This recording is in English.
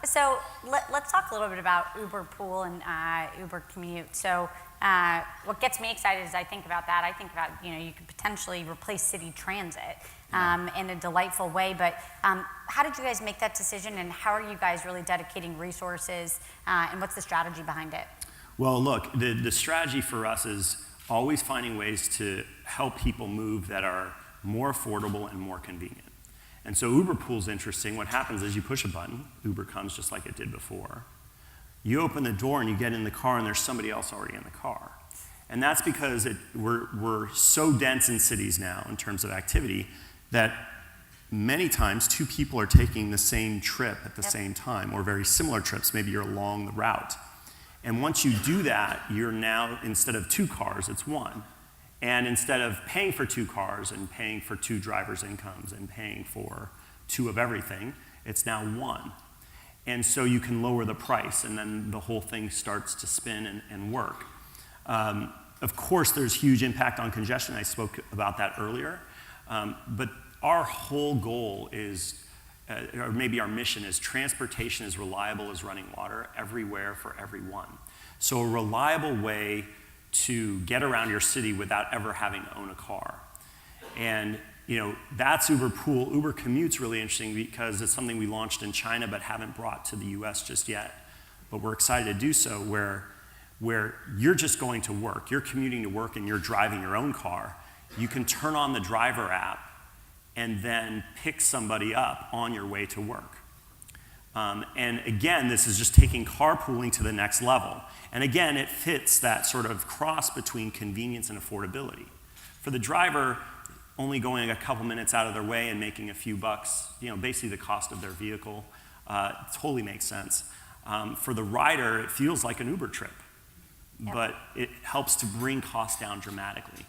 So let's talk a little bit about Uber Pool and Uber Commute. So what gets me excited is I think about that. I think about, you could potentially replace city transit in a delightful way. But how did you guys make that decision, and how are you guys really dedicating resources, and what's the strategy behind it? Well, look, the strategy for us is always finding ways to help people move that are more affordable and more convenient. And so Uber Pool's interesting. What happens is you push a button, Uber comes just like it did before. You open the door and you get in the car and there's somebody else already in the car. And that's because we're so dense in cities now in terms of activity that many times two people are taking the same trip at the same time, or very similar trips. Maybe you're along the route. And once you do that, you're now, instead of two cars, it's one. And instead of paying for two cars and paying for two drivers' incomes and paying for two of everything, it's now one. And so you can lower the price, and then the whole thing starts to spin and work. Of course, there's huge impact on congestion. I spoke about that earlier. But our whole goal is, or maybe our mission is, transportation as reliable as running water everywhere for everyone. So a reliable way to get around your city without ever having to own a car. And that's Uber Pool. Uber Commute's really interesting because it's something we launched in China but haven't brought to the US just yet. But we're excited to do so, where you're just going to work, you're commuting to work and you're driving your own car. You can turn on the driver app and then pick somebody up on your way to work. And again, this is just taking carpooling to the next level. And again, it fits that sort of cross between convenience and affordability. For the driver, only going a couple minutes out of their way and making a few bucks, basically the cost of their vehicle, totally makes sense. For the rider, it feels like an Uber trip, but it helps to bring costs down dramatically.